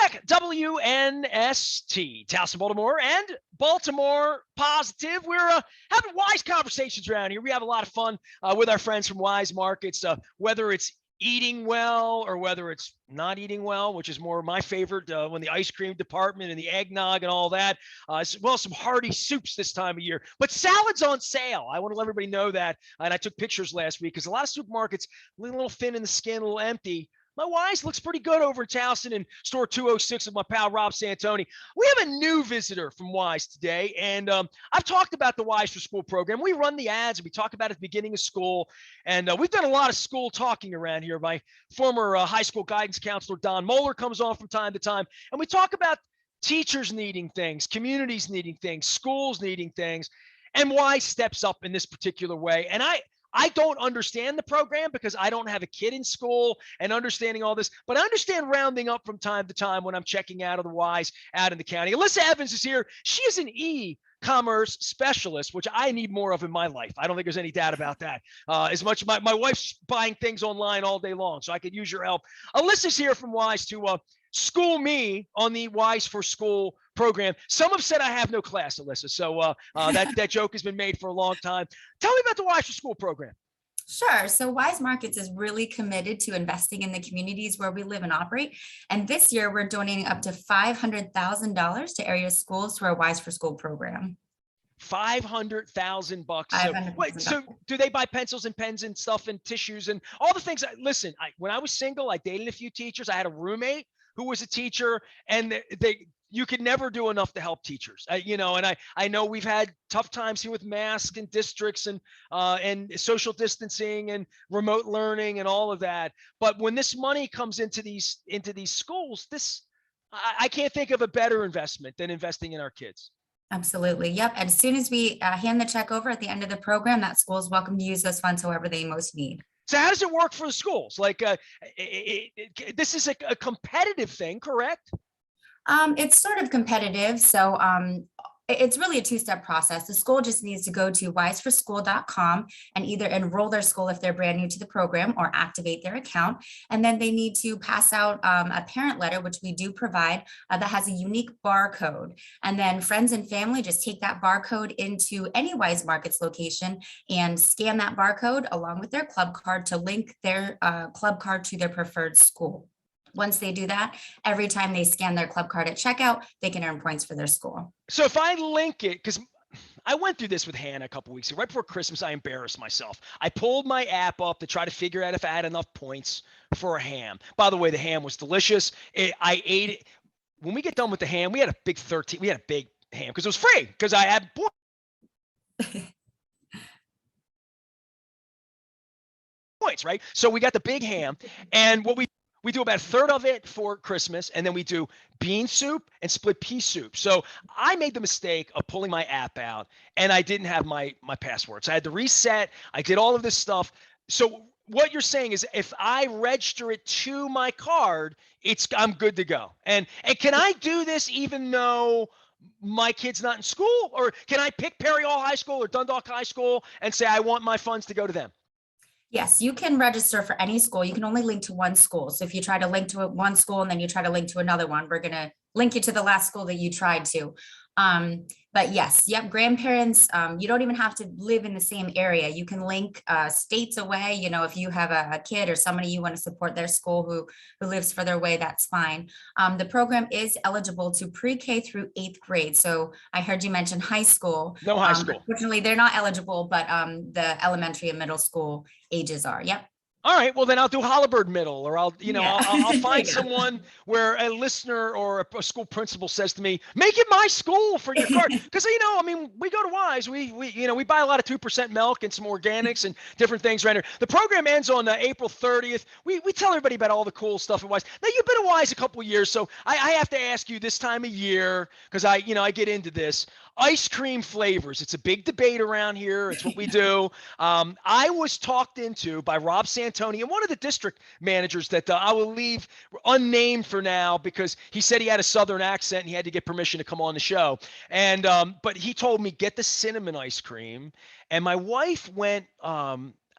back. WNST, Towson, Baltimore, and Baltimore Positive. We're having wise conversations around here. We have a lot of fun with our friends from Weis Markets, whether it's eating well or whether it's not eating well, which is more my favorite when the ice cream department and the eggnog and all that, as well as some hearty soups this time of year. But salad's on sale. I want to let everybody know that. And I took pictures last week because a lot of supermarkets, a little thin in the skin, a little empty. My Weis looks pretty good over in Towson in store 206 with my pal Rob Santoni. We have a new visitor from Weis today, and I've talked about the Weis4School program. We run the ads, and we talk about it at the beginning of school, and we've done a lot of school talking around here. My former high school guidance counselor, Don Moeller, comes on from time to time, and we talk about teachers needing things, communities needing things, schools needing things, and Weis steps up in this particular way. And I don't understand the program because I don't have a kid in school and understanding all this, but I understand rounding up from time to time when I'm checking out of the Weis out in the county. Alissa Evans is here. She is an e-commerce specialist, which I need more of in my life. I don't think there's any doubt about that. As much my wife's buying things online all day long, so I could use your help. Alissa's here from Weis to school me on the Weis4School program. Some have said I have no class, Alissa. So that joke has been made for a long time. Tell me about the Weis4School program. Sure. So Weis Markets is really committed to investing in the communities where we live and operate. And this year we're donating up to $500,000 to area schools through our Weis4School program. $500,000. So do they buy pencils and pens and stuff and tissues and all the things? Listen, when I was single, I dated a few teachers. I had a roommate who was a teacher, and you could never do enough to help teachers, and I know we've had tough times here with masks and districts and social distancing and remote learning and all of that. But when this money comes into these schools, I can't think of a better investment than investing in our kids. Absolutely. Yep. As soon as we hand the check over at the end of the program, that school is welcome to use those funds however they most need. So how does it work for the schools? Like this is a competitive thing, correct? It's sort of competitive. So it's really a two-step process. The school just needs to go to Weis4School.com and either enroll their school if they're brand new to the program or activate their account. And then they need to pass out a parent letter, which we do provide, that has a unique barcode. And then friends and family just take that barcode into any Weis Markets location and scan that barcode along with their club card to link their club card to their preferred school. Once they do that, every time they scan their club card at checkout, they can earn points for their school. So if I link it, because I went through this with Hannah a couple weeks ago, right before Christmas, I embarrassed myself. I pulled my app up to try to figure out if I had enough points for a ham. By the way, the ham was delicious. I ate it. When we get done with the ham, we had a big ham because it was free because I had points. Right? So we got the big ham, and what we do about a third of it for Christmas, and then we do bean soup and split pea soup. So I made the mistake of pulling my app out, and I didn't have my password. So I had to reset. I did all of this stuff. So what you're saying is if I register it to my card, I'm good to go. And can I do this even though my kid's not in school? Or can I pick Perry Hall High School or Dundalk High School and say I want my funds to go to them? Yes, you can register for any school. You can only link to one school. So if you try to link to one school and then you try to link to another one, we're going to link you to the last school that you tried to. But yes, yep, grandparents, you don't even have to live in the same area. You can link states away. If you have a kid or somebody you want to support their school who lives further away, that's fine. The program is eligible to pre-K through 8th grade. So I heard you mention high school. No high school. Unfortunately, they're not eligible, but the elementary and middle school ages are. Yep. All right, well then I'll do Holabird Middle, or I'll find someone where a listener or a school principal says to me, "Make it my school for your card," because we go to Weis, we buy a lot of 2% milk and some organics and different things right here. The program ends on April 30th. We tell everybody about all the cool stuff at Weis. Now you've been at Weis a couple of years, so I have to ask you this time of year because I get into this. Ice cream flavors. It's a big debate around here. It's what we do. I was talked into by Rob Santoni and one of the district managers that I will leave unnamed for now because he said he had a Southern accent and he had to get permission to come on the show. And but he told me get the cinnamon ice cream. And my wife went.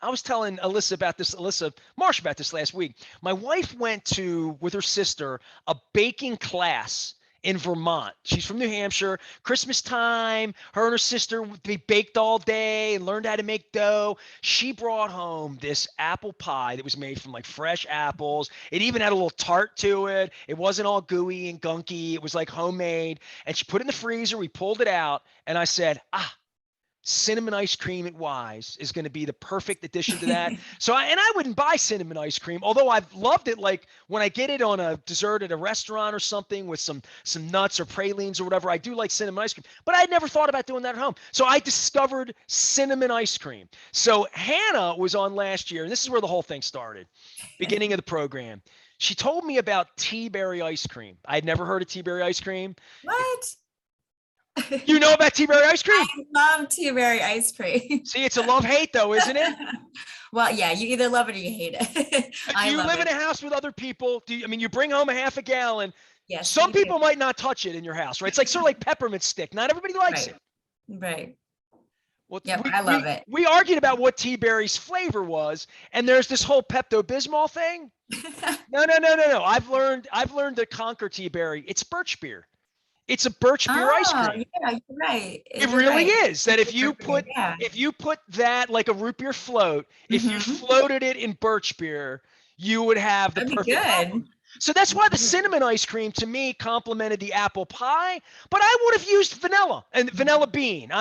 I was telling Alyssa Marsh about this last week. My wife went with her sister, a baking class in Vermont. She's from New Hampshire. Christmas time, her and her sister, they baked all day and learned how to make dough. She brought home this apple pie that was made from like fresh apples. It even had a little tart to it. It wasn't all gooey and gunky. It was like homemade. And she put it in the freezer. We pulled it out, and I said, cinnamon ice cream at Weis is going to be the perfect addition to that. So I wouldn't buy cinnamon ice cream, although I've loved it. Like when I get it on a dessert at a restaurant or something with some nuts or pralines or whatever, I do like cinnamon ice cream, but I'd never thought about doing that at home. So I discovered cinnamon ice cream. So Hannah was on last year, and this is where the whole thing started, beginning of the program. She told me about tea berry ice cream. I'd never heard of tea berry ice cream. What? You know about tea berry ice cream? I love tea berry ice cream. See, it's a love-hate though, isn't it? Well, yeah, you either love it or you hate it. Do you live in a house with other people? You bring home a half a gallon? Yes. Some people might not touch it in your house, right? It's like sort of like peppermint stick. Not everybody likes it. Right. Well, yep, I love it. We argued about what tea berry's flavor was, and there's this whole Pepto-Bismol thing. No. I've learned to conquer tea berry. It's birch beer. It's a birch beer ice cream. Yeah, you're right. It really is. That if you put that like a root beer float, if you floated it in birch beer, you would have the perfect combo. So that's why the cinnamon ice cream to me complemented the apple pie, but I would have used vanilla and vanilla bean.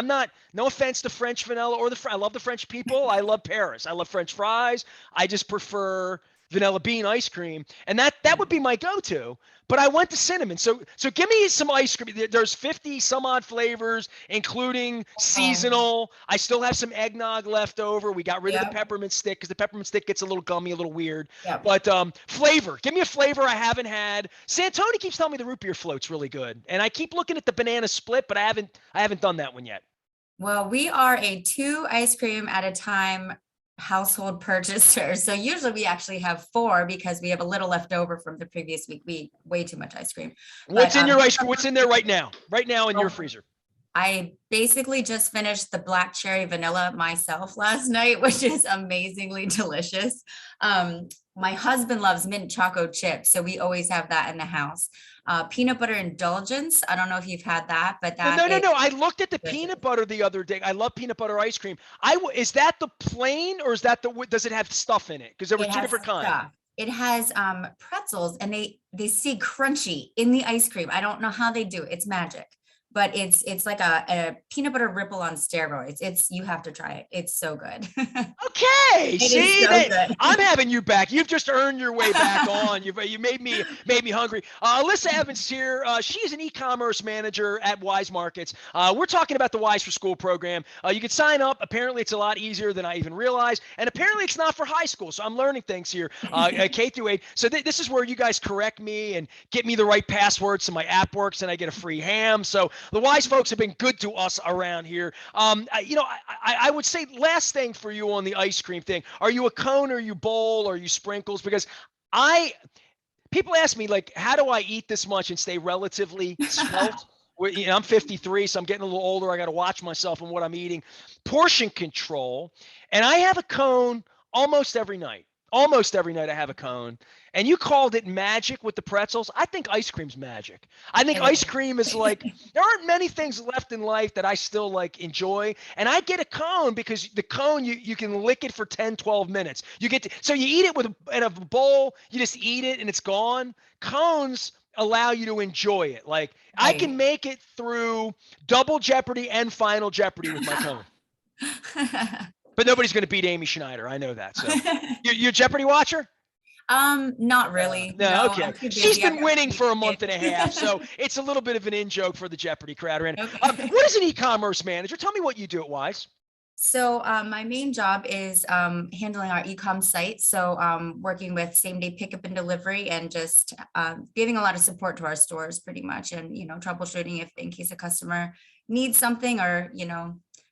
No offense to French vanilla I love the French people. I love Paris. I love French fries. I just prefer vanilla bean ice cream, and that would be my go-to. But I went to cinnamon. So give me some ice cream. There's 50 some odd flavors, including seasonal. I still have some eggnog left over. We got rid of the peppermint stick because the peppermint stick gets a little gummy, a little weird. But flavor. Give me a flavor I haven't had. Santoni keeps telling me the root beer float's really good, and I keep looking at the banana split, but I haven't done that one yet. Well, we are a 2 ice cream at a time household purchaser. So usually we actually have 4 because we have a little left over from the previous week. We ate way too much ice cream. What's in your ice cream? What's in there right now? Right now in your freezer? I basically just finished the black cherry vanilla myself last night, which is amazingly delicious. My husband loves mint choco chips, so we always have that in the house. Peanut butter indulgence. I don't know if you've had that, but that no. I looked at the peanut butter the other day. I love peanut butter ice cream. Is that the plain, or is that does it have stuff in it? Because there were 2 different kinds. It has pretzels, and they stay crunchy in the ice cream. I don't know how they do it. It's magic. But it's like a peanut butter ripple on steroids. You have to try it. It's so good. Okay. See, I'm having you back. You've just earned your way back on. You made me hungry. Alissa Evans here. She's an e-commerce manager at Weis Markets. We're talking about the Weis4School program. You can sign up. Apparently, it's a lot easier than I even realized. And apparently, it's not for high school. So I'm learning things here, K through 8. So this is where you guys correct me and get me the right password so my app works and I get a free ham. So the Weis folks have been good to us around here. I would say last thing for you on the ice cream thing. Are you a cone, or are you bowl, or are you sprinkles? Because people ask me, like, how do I eat this much and stay relatively svelte? I'm 53, so I'm getting a little older. I got to watch myself and what I'm eating. Portion control. And I have a cone almost every night. Almost every night I have a cone. And you called it magic with the pretzels. I think ice cream's magic. I think ice cream is like, there aren't many things left in life that I still like enjoy. And I get a cone because the cone, you can lick it for 10, 12 minutes. So you eat it in a bowl, you just eat it and it's gone. Cones allow you to enjoy it. Like I can make it through Double Jeopardy and Final Jeopardy with my cone. But nobody's going to beat Amy Schneider. I know that. So you're a Jeopardy watcher? Not really. No, okay. She's been winning for a month and a half, so it's a little bit of an in-joke for the Jeopardy crowd. What is an e-commerce manager? Tell me what you do at Weis. So my main job is handling our e-com site. So working with same-day pickup and delivery, and just giving a lot of support to our stores pretty much, and, troubleshooting if in case a customer needs something, or,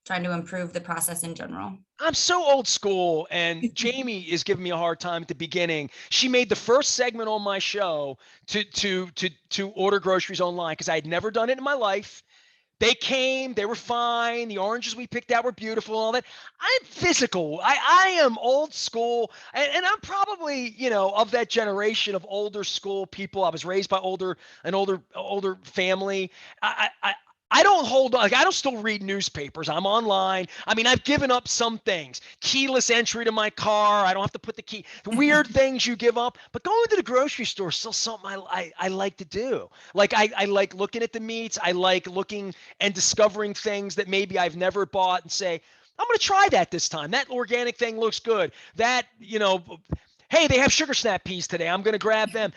trying to improve the process in general. I'm so old school, and Jamie is giving me a hard time at the beginning. She made the first segment on my show to order groceries online because I had never done it in my life. They came, they were fine. The oranges we picked out were beautiful, all that. I'm physical. I am old school. And I'm probably, of that generation of older school people. I was raised by an older family. I don't hold on. Like, I don't still read newspapers. I'm online. I mean, I've given up some things. Keyless entry to my car. I don't have to put the key. The weird things you give up. But going to the grocery store is still something I like to do. Like, I like looking at the meats. I like looking and discovering things that maybe I've never bought and say, I'm going to try that this time. That organic thing looks good. That, hey, they have sugar snap peas today. I'm going to grab them.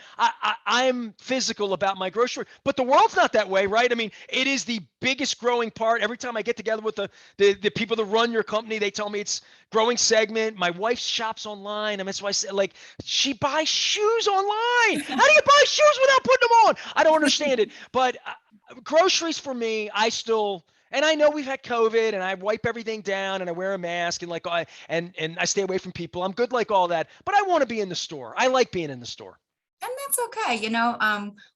I'm physical about my grocery, but the world's not that way, right? I mean, it is the biggest growing part. Every time I get together with the people that run your company, they tell me it's growing segment. My wife shops online. And that's why I say, like, she buys shoes online. How do you buy shoes without putting them on? I don't understand it. But groceries for me, and I know we've had COVID, and I wipe everything down, and I wear a mask, and and I stay away from people. I'm good like all that, but I want to be in the store. I like being in the store. And that's okay.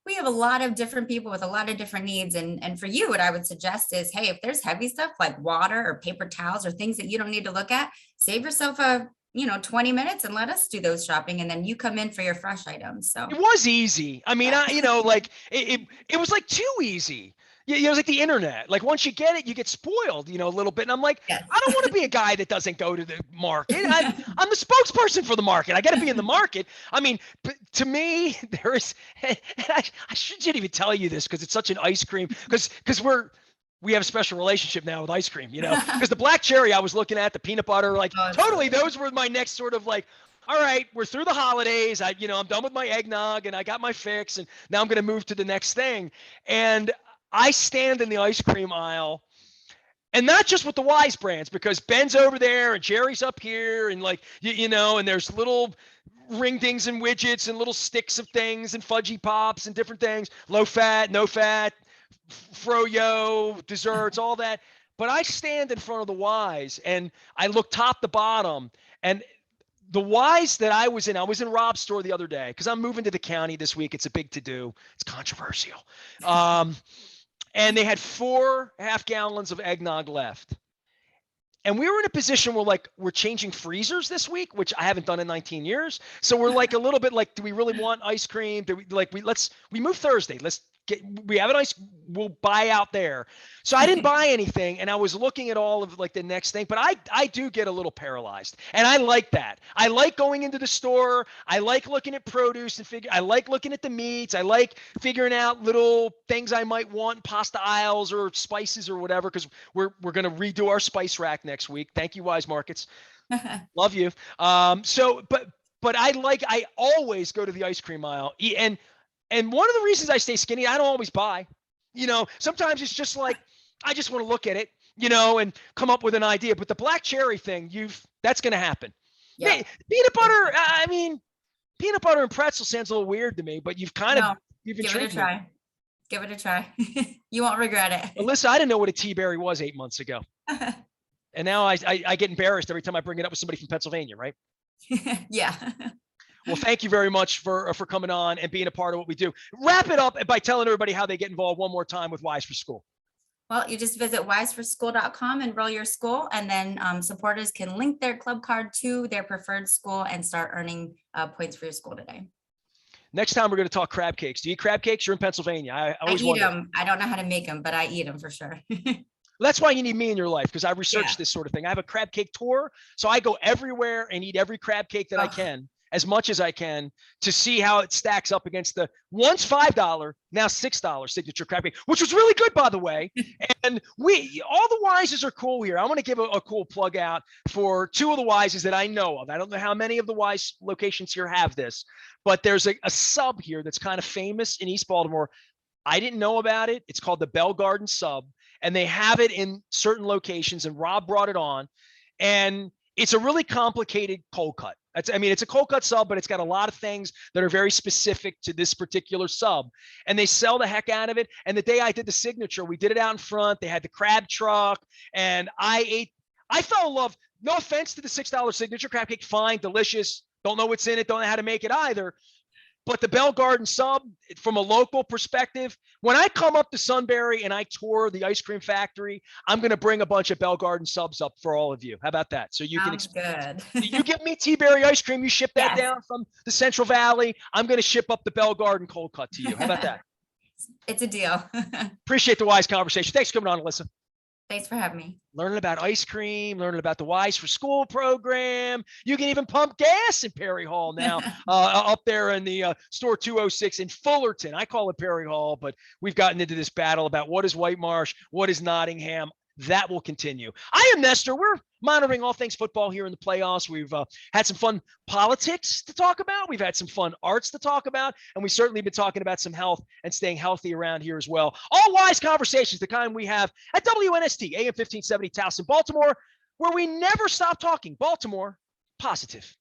We have a lot of different people with a lot of different needs. And for you, what I would suggest is, hey, if there's heavy stuff like water or paper towels or things that you don't need to look at, save yourself 20 minutes and let us do those shopping. And then you come in for your fresh items. So it was easy. I mean, like it was like too easy. Yeah, it was like the internet. Like, once you get it, you get spoiled, a little bit. And I'm like, yes. I don't want to be a guy that doesn't go to the market. I'm the spokesperson for the market. I got to be in the market. I mean, to me, there is, and I shouldn't even tell you this because it's such an ice cream, because we have a special relationship now with ice cream, because the black cherry I was looking at, the peanut butter, like totally, those were my next sort of like, all right, we're through the holidays. I'm done with my eggnog and I got my fix, and now I'm going to move to the next thing. And I stand in the ice cream aisle, and not just with the Weis brands, because Ben's over there and Jerry's up here, and like, and there's little ring dings and widgets and little sticks of things and fudgy pops and different things, low fat, no fat, froyo, desserts, all that. But I stand in front of the Weis and I look top to bottom, and the Weis that I was in Rob's store the other day, because I'm moving to the county this week. It's a big to-do. It's controversial. And they had 4 half-gallons of eggnog left. And we were in a position where, we're changing freezers this week, which I haven't done in 19 years. So we're like a little bit like, do we really want ice cream? Do we move Thursday. We have an ice, we'll buy out there. So I didn't buy anything, and I was looking at all of the next thing, but I do get a little paralyzed, and I like that. I like going into the store. I like looking at produce and I like looking at the meats. I like figuring out little things I might want in pasta aisles or spices or whatever, because we're going to redo our spice rack next week. Thank you, Wise Markets. Love you. But I always go to the ice cream aisle, and one of the reasons I stay skinny, I don't always buy. Sometimes it's just like, I just want to look at it, and come up with an idea. But the black cherry thing, that's going to happen. Yeah. Hey, peanut butter, peanut butter and pretzel sounds a little weird to me, but you've give it a try. Me. Give it a try. You won't regret it. Alyssa, I didn't know what a tea berry was 8 months ago. And now I get embarrassed every time I bring it up with somebody from Pennsylvania, right? Yeah. Well, thank you very much for coming on and being a part of what we do. Wrap it up by telling everybody how they get involved one more time with Weis4School. Well, you just visit Weis4School.com, enroll your school, and then supporters can link their club card to their preferred school and start earning points for your school today. Next time, we're going to talk crab cakes. Do you eat crab cakes? You're in Pennsylvania. I always eat them. I don't know how to make them, but I eat them for sure. That's why you need me in your life, because I researched this sort of thing. I have a crab cake tour, so I go everywhere and eat every crab cake that I can, as much as I can, to see how it stacks up against the once $5, now $6 signature crab cake, which was really good, by the way. And all the Weises are cool here. I want to give a cool plug out for 2 of the Weises that I know of. I don't know how many of the Weis locations here have this, but there's a sub here that's kind of famous in East Baltimore. I didn't know about it. It's called the Bell Garden Sub, and they have it in certain locations, and Rob brought it on, and it's a really complicated cold cut. It's a cold cut sub, but it's got a lot of things that are very specific to this particular sub, and they sell the heck out of it. And the day I did the signature, we did it out in front. They had the crab truck, and I fell in love. No offense to the $6 signature crab cake, fine, delicious. Don't know what's in it, don't know how to make it either. But the Bell Garden sub, from a local perspective, when I come up to Sunbury and I tour the ice cream factory, I'm going to bring a bunch of Bell Garden subs up for all of you. How about that? So you Sounds can good. you get me T-Berry ice cream. You ship that Yes. down from the Central Valley. I'm going to ship up the Bell Garden cold cut to you. How about that? It's a deal. Appreciate the Weis conversation. Thanks for coming on, Alissa. Thanks for having me. Learning about ice cream, learning about the Weis4School program. You can even pump gas in Perry Hall now, up there in the store 206 in Fullerton. I call it Perry Hall, but we've gotten into this battle about what is White Marsh, what is Nottingham. That will continue. I am Nestor. We're monitoring all things football here in the playoffs. We've had some fun politics to talk about. We've had some fun arts to talk about. And we certainly been talking about some health and staying healthy around here as well. All wise conversations, the kind we have at WNST, AM 1570, Towson, Baltimore, where we never stop talking Baltimore positive.